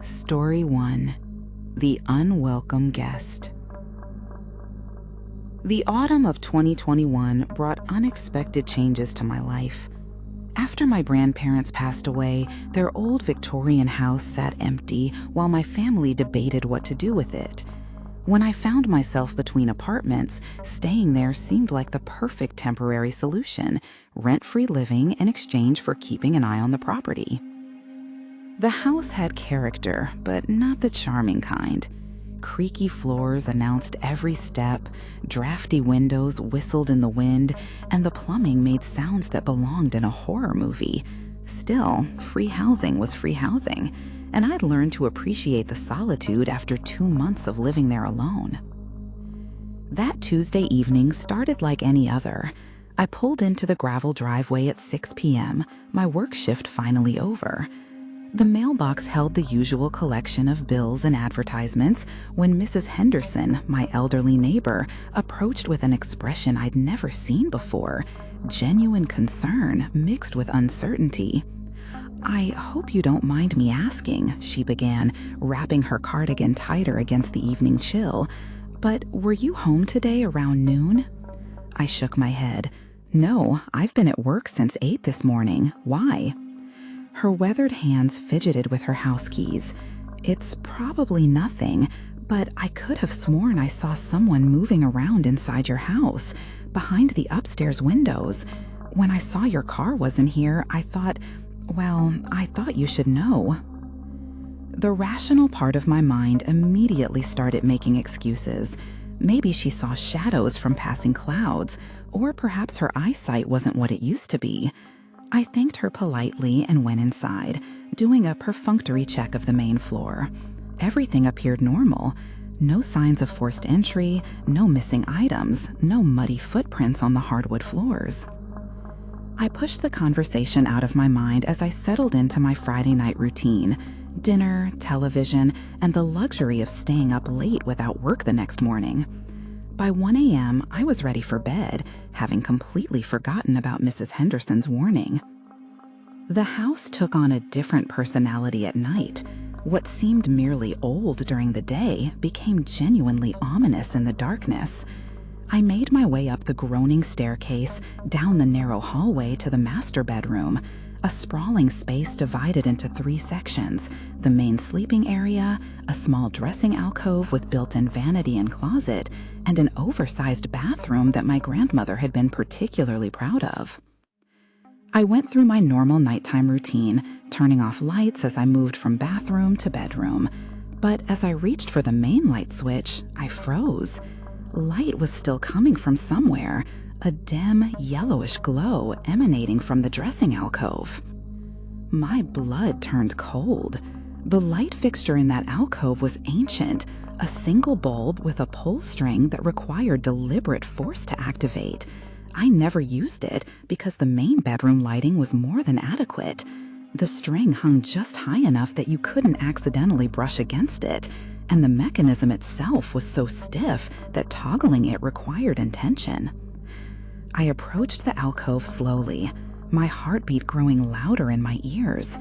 Story 1. The Unwelcome Guest. The autumn of 2021 brought unexpected changes to my life. After my grandparents passed away, their old Victorian house sat empty while my family debated what to do with it. When I found myself between apartments, staying there seemed like the perfect temporary solution, rent-free living in exchange for keeping an eye on the property. The house had character, but not the charming kind. Creaky floors announced every step, drafty windows whistled in the wind, and the plumbing made sounds that belonged in a horror movie. Still, free housing was free housing, and I'd learned to appreciate the solitude after 2 months of living there alone. That Tuesday evening started like any other. I pulled into the gravel driveway at 6 p.m., my work shift finally over. The mailbox held the usual collection of bills and advertisements when Mrs. Henderson, my elderly neighbor, approached with an expression I'd never seen before, genuine concern mixed with uncertainty. "I hope you don't mind me asking," she began, wrapping her cardigan tighter against the evening chill, "but were you home today around noon?" I shook my head. "No, I've been at work since 8 this morning. Why?" Her weathered hands fidgeted with her house keys. "It's probably nothing, but I could have sworn I saw someone moving around inside your house, behind the upstairs windows. When I saw your car wasn't here, I thought you should know." The rational part of my mind immediately started making excuses. Maybe she saw shadows from passing clouds, or perhaps her eyesight wasn't what it used to be. I thanked her politely and went inside, doing a perfunctory check of the main floor. Everything appeared normal. No signs of forced entry, no missing items, no muddy footprints on the hardwood floors. I pushed the conversation out of my mind as I settled into my Friday night routine: dinner, television, and the luxury of staying up late without work the next morning. By 1 a.m., I was ready for bed, having completely forgotten about Mrs. Henderson's warning. The house took on a different personality at night. What seemed merely old during the day became genuinely ominous in the darkness. I made my way up the groaning staircase, down the narrow hallway to the master bedroom, a sprawling space divided into 3 sections: the main sleeping area, a small dressing alcove with built-in vanity and closet, and an oversized bathroom that my grandmother had been particularly proud of. I went through my normal nighttime routine, turning off lights as I moved from bathroom to bedroom. But as I reached for the main light switch, I froze. Light was still coming from somewhere, a dim, yellowish glow emanating from the dressing alcove. My blood turned cold. The light fixture in that alcove was ancient, a single bulb with a pull string that required deliberate force to activate. I never used it because the main bedroom lighting was more than adequate. The string hung just high enough that you couldn't accidentally brush against it, and the mechanism itself was so stiff that toggling it required intention. I approached the alcove slowly, my heartbeat growing louder in my ears.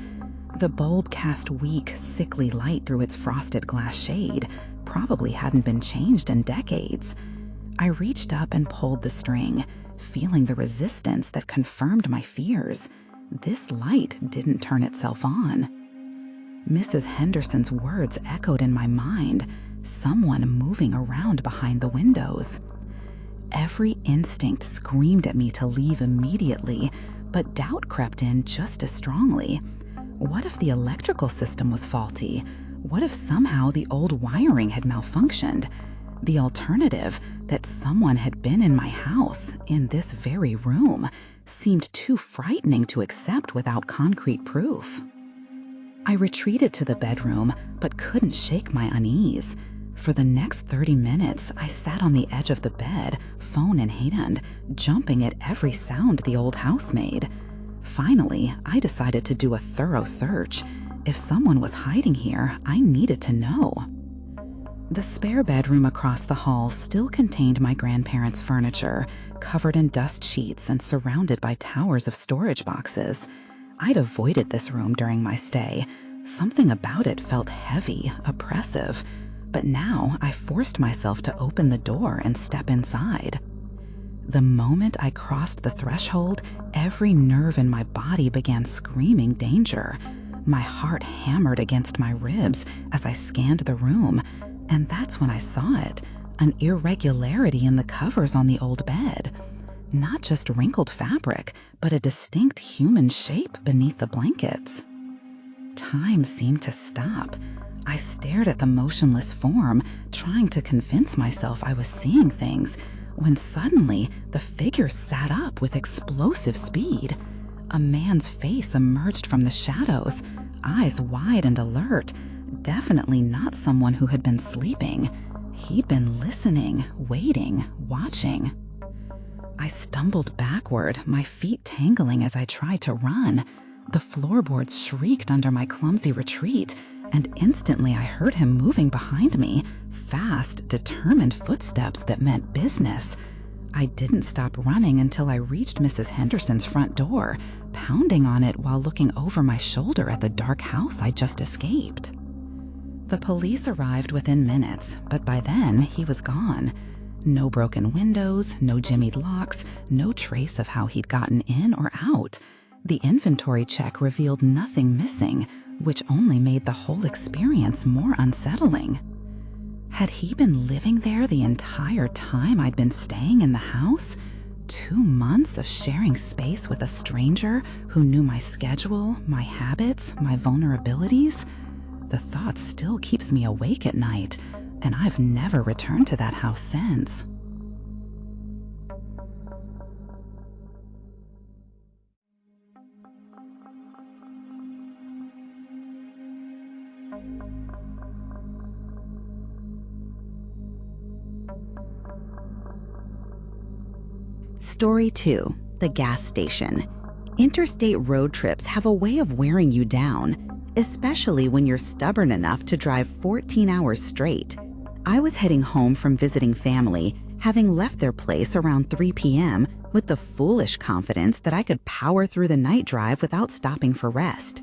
The bulb cast weak, sickly light through its frosted glass shade, probably hadn't been changed in decades. I reached up and pulled the string, feeling the resistance that confirmed my fears. This light didn't turn itself on. Mrs. Henderson's words echoed in my mind, someone moving around behind the windows. Every instinct screamed at me to leave immediately, but doubt crept in just as strongly. What if the electrical system was faulty? What if somehow the old wiring had malfunctioned? The alternative, that someone had been in my house, in this very room, seemed too frightening to accept without concrete proof. I retreated to the bedroom, but couldn't shake my unease. For the next 30 minutes, I sat on the edge of the bed, phone in hand, jumping at every sound the old house made. Finally, I decided to do a thorough search. If someone was hiding here, I needed to know. The spare bedroom across the hall still contained my grandparents' furniture, covered in dust sheets and surrounded by towers of storage boxes. I'd avoided this room during my stay, Something about it felt heavy, oppressive, but now I forced myself to open the door and step inside. The moment I crossed the threshold, every nerve in my body began screaming danger. My heart hammered against my ribs as I scanned the room, and that's when I saw it, an irregularity in the covers on the old bed. Not just wrinkled fabric, but a distinct human shape beneath the blankets. Time seemed to stop. I stared at the motionless form, trying to convince myself I was seeing things, when suddenly the figure sat up with explosive speed. A man's face emerged from the shadows, eyes wide and alert, definitely not someone who had been sleeping. He'd been listening, waiting, watching. I stumbled backward, my feet tangling as I tried to run. The floorboards shrieked under my clumsy retreat, and instantly I heard him moving behind me, fast, determined footsteps that meant business. I didn't stop running until I reached Mrs. Henderson's front door, pounding on it while looking over my shoulder at the dark house I'd just escaped. The police arrived within minutes, but by then he was gone. No broken windows, no jimmied locks, no trace of how he'd gotten in or out. The inventory check revealed nothing missing, which only made the whole experience more unsettling. Had he been living there the entire time I'd been staying in the house? 2 months of sharing space with a stranger who knew my schedule, my habits, my vulnerabilities? The thought still keeps me awake at night, and I've never returned to that house since. Story 2, the gas station. Interstate road trips have a way of wearing you down, especially when you're stubborn enough to drive 14 hours straight. I was heading home from visiting family, having left their place around 3 p.m. with the foolish confidence that I could power through the night drive without stopping for rest.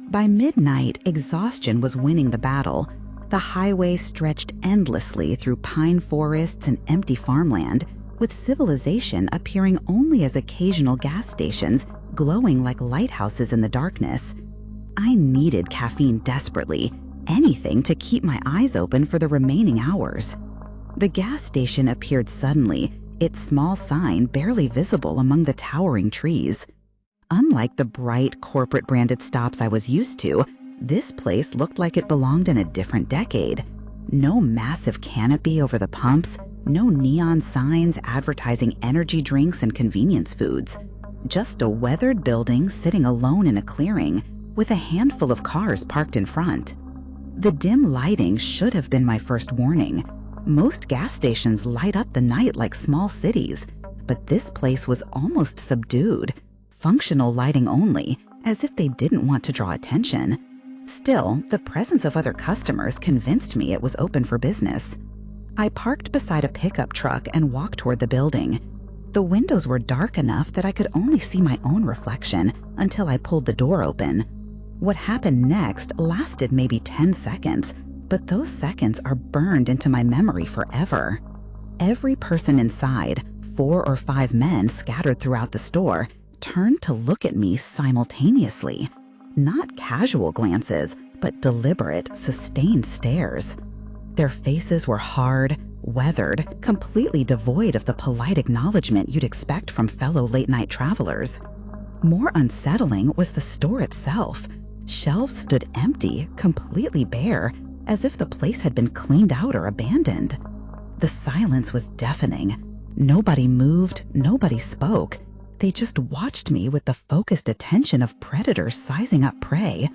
By midnight, exhaustion was winning the battle. The highway stretched endlessly through pine forests and empty farmland, with civilization appearing only as occasional gas stations glowing like lighthouses in the darkness. I needed caffeine desperately, anything to keep my eyes open for the remaining hours. The gas station appeared suddenly, its small sign barely visible among the towering trees. Unlike the bright corporate-branded stops I was used to, this place looked like it belonged in a different decade. No massive canopy over the pumps, no neon signs advertising energy drinks and convenience foods. Just a weathered building sitting alone in a clearing, with a handful of cars parked in front. The dim lighting should have been my first warning. Most gas stations light up the night like small cities, but this place was almost subdued, functional lighting only, as if they didn't want to draw attention. Still, the presence of other customers convinced me it was open for business. I parked beside a pickup truck and walked toward the building. The windows were dark enough that I could only see my own reflection until I pulled the door open. What happened next lasted maybe 10 seconds, but those seconds are burned into my memory forever. Every person inside, 4 or 5 men scattered throughout the store, turned to look at me simultaneously. Not casual glances, but deliberate, sustained stares. Their faces were hard, weathered, completely devoid of the polite acknowledgement you'd expect from fellow late-night travelers. More unsettling was the store itself. Shelves stood empty, completely bare, as if the place had been cleaned out or abandoned. The silence was deafening. Nobody moved, nobody spoke. They just watched me with the focused attention of predators sizing up prey.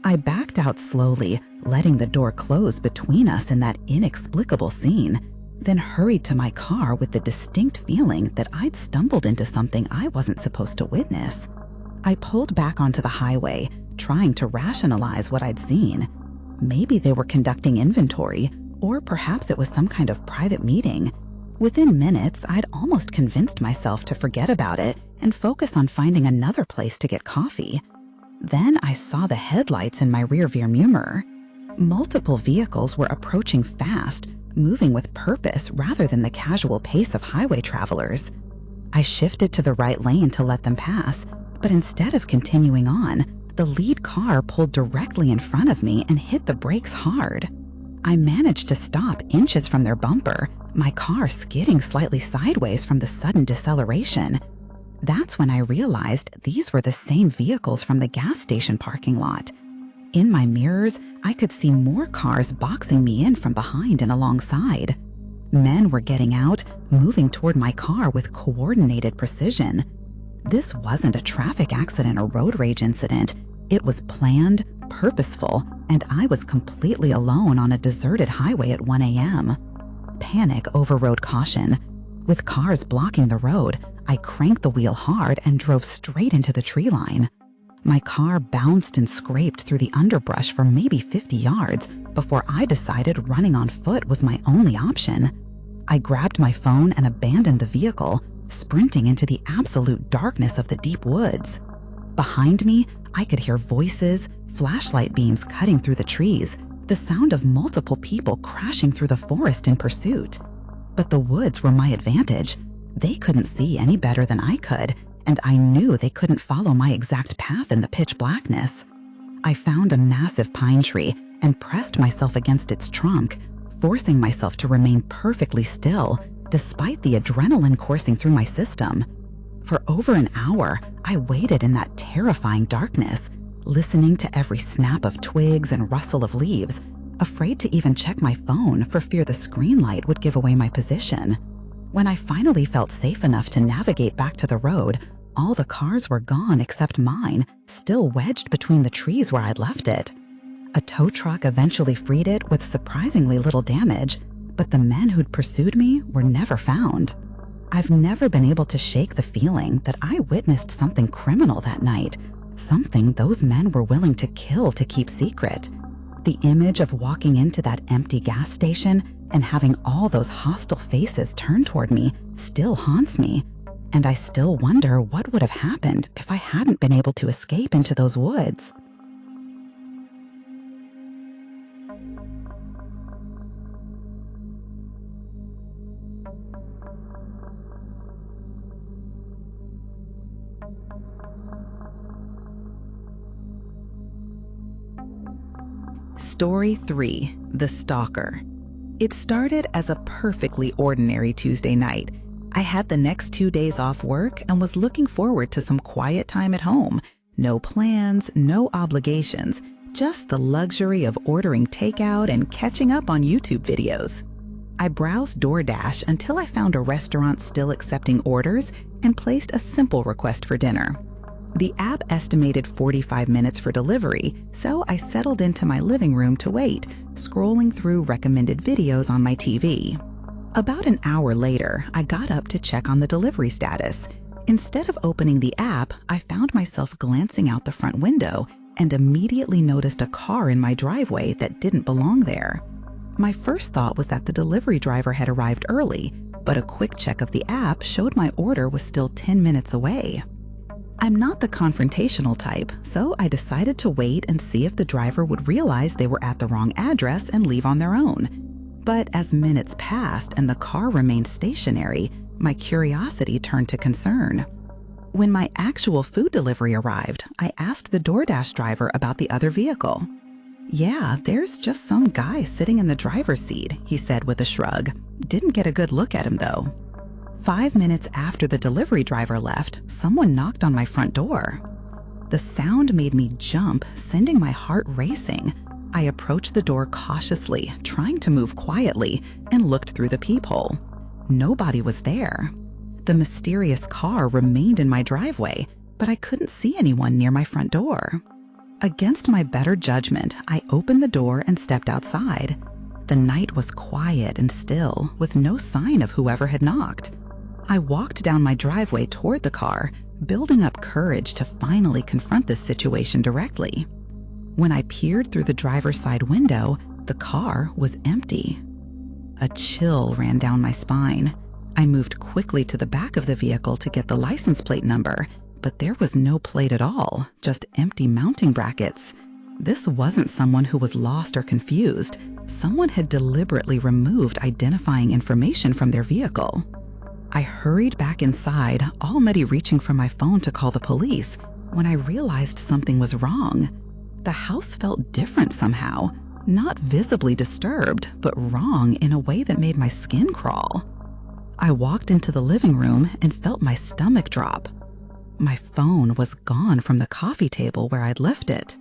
I backed out slowly, letting the door close between us in that inexplicable scene, then hurried to my car with the distinct feeling that I'd stumbled into something I wasn't supposed to witness. I pulled back onto the highway, trying to rationalize what I'd seen. Maybe they were conducting inventory, or perhaps it was some kind of private meeting. Within minutes, I'd almost convinced myself to forget about it and focus on finding another place to get coffee. Then I saw the headlights in my rearview mirror. Multiple vehicles were approaching fast, moving with purpose rather than the casual pace of highway travelers. I shifted to the right lane to let them pass, but instead of continuing on, the lead car pulled directly in front of me and hit the brakes hard. I managed to stop inches from their bumper, my car skidding slightly sideways from the sudden deceleration. That's when I realized these were the same vehicles from the gas station parking lot. In my mirrors, I could see more cars boxing me in from behind and alongside. Men were getting out, moving toward my car with coordinated precision. This wasn't a traffic accident or road rage incident. It was planned, purposeful, and I was completely alone on a deserted highway at 1 a.m. Panic overrode caution. With cars blocking the road, I cranked the wheel hard and drove straight into the tree line. My car bounced and scraped through the underbrush for maybe 50 yards before I decided running on foot was my only option. I grabbed my phone and abandoned the vehicle, sprinting into the absolute darkness of the deep woods. Behind me, I could hear voices, flashlight beams cutting through the trees, the sound of multiple people crashing through the forest in pursuit. But the woods were my advantage. They couldn't see any better than I could, and I knew they couldn't follow my exact path in the pitch blackness. I found a massive pine tree and pressed myself against its trunk, forcing myself to remain perfectly still, despite the adrenaline coursing through my system. For over an hour, I waited in that terrifying darkness, listening to every snap of twigs and rustle of leaves, afraid to even check my phone for fear the screen light would give away my position. When I finally felt safe enough to navigate back to the road, all the cars were gone except mine, still wedged between the trees where I'd left it. A tow truck eventually freed it with surprisingly little damage, but the men who'd pursued me were never found. I've never been able to shake the feeling that I witnessed something criminal that night, something those men were willing to kill to keep secret. The image of walking into that empty gas station and having all those hostile faces turn toward me still haunts me, and I still wonder what would have happened if I hadn't been able to escape into those woods. Story 3: The Stalker. It started as a perfectly ordinary Tuesday night. I had the next 2 days off work and was looking forward to some quiet time at home. No plans, no obligations, just the luxury of ordering takeout and catching up on YouTube videos. I browsed DoorDash until I found a restaurant still accepting orders and placed a simple request for dinner. The app estimated 45 minutes for delivery, so I settled into my living room to wait, scrolling through recommended videos on my TV. About an hour later, I got up to check on the delivery status. Instead of opening the app, I found myself glancing out the front window and immediately noticed a car in my driveway that didn't belong there. My first thought was that the delivery driver had arrived early, but a quick check of the app showed my order was still 10 minutes away. I'm not the confrontational type, so I decided to wait and see if the driver would realize they were at the wrong address and leave on their own. But as minutes passed and the car remained stationary, my curiosity turned to concern. When my actual food delivery arrived, I asked the DoorDash driver about the other vehicle. "Yeah, there's just some guy sitting in the driver's seat," he said with a shrug. "Didn't get a good look at him though." 5 minutes after the delivery driver left, someone knocked on my front door. The sound made me jump, sending my heart racing. I approached the door cautiously, trying to move quietly, and looked through the peephole. Nobody was there. The mysterious car remained in my driveway, but I couldn't see anyone near my front door. Against my better judgment, I opened the door and stepped outside. The night was quiet and still, with no sign of whoever had knocked. I walked down my driveway toward the car, building up courage to finally confront this situation directly. When I peered through the driver's side window, the car was empty. A chill ran down my spine. I moved quickly to the back of the vehicle to get the license plate number, but there was no plate at all, just empty mounting brackets. This wasn't someone who was lost or confused. Someone had deliberately removed identifying information from their vehicle. I hurried back inside, already reaching for my phone to call the police, when I realized something was wrong. The house felt different somehow, not visibly disturbed, but wrong in a way that made my skin crawl. I walked into the living room and felt my stomach drop. My phone was gone from the coffee table where I'd left it.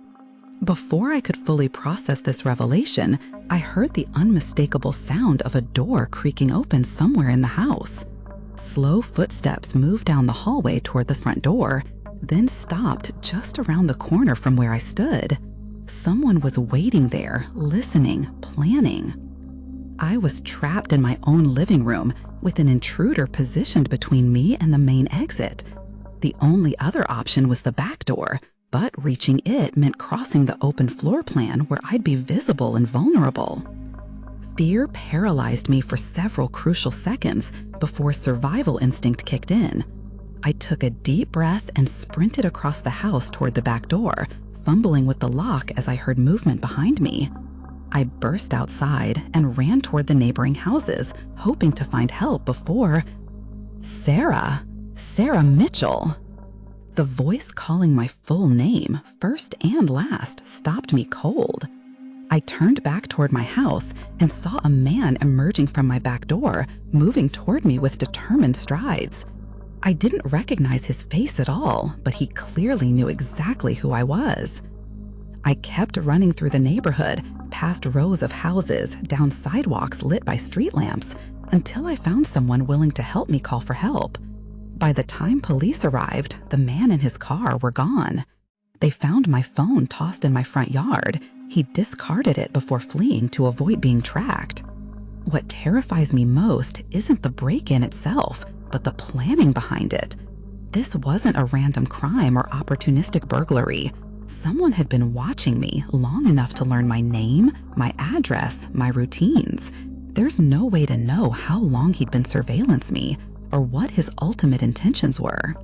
Before I could fully process this revelation, I heard the unmistakable sound of a door creaking open somewhere in the house. Slow footsteps moved down the hallway toward the front door, then stopped just around the corner from where I stood. Someone was waiting there, listening, planning. I was trapped in my own living room with an intruder positioned between me and the main exit. The only other option was the back door, but reaching it meant crossing the open floor plan where I'd be visible and vulnerable. Fear paralyzed me for several crucial seconds before survival instinct kicked in. I took a deep breath and sprinted across the house toward the back door, fumbling with the lock as I heard movement behind me. I burst outside and ran toward the neighboring houses, hoping to find help before… Sarah Mitchell. The voice calling my full name, first and last, stopped me cold. I turned back toward my house and saw a man emerging from my back door, moving toward me with determined strides. I didn't recognize his face at all, but he clearly knew exactly who I was. I kept running through the neighborhood, past rows of houses, down sidewalks lit by street lamps, until I found someone willing to help me call for help. By the time police arrived, the man and his car were gone. They found my phone tossed in my front yard. He discarded it before fleeing to avoid being tracked. What terrifies me most isn't the break-in itself, but the planning behind it. This wasn't a random crime or opportunistic burglary. Someone had been watching me long enough to learn my name, my address, my routines. There's no way to know how long he'd been surveillance me or what his ultimate intentions were.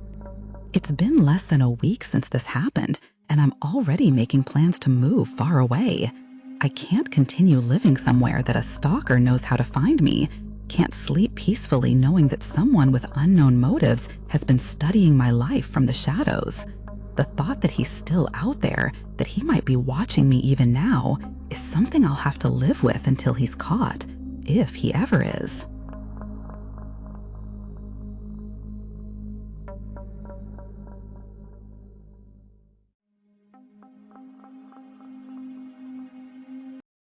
It's been less than a week since this happened, and I'm already making plans to move far away. I can't continue living somewhere that a stalker knows how to find me, can't sleep peacefully knowing that someone with unknown motives has been studying my life from the shadows. The thought that he's still out there, that he might be watching me even now, is something I'll have to live with until he's caught, if he ever is.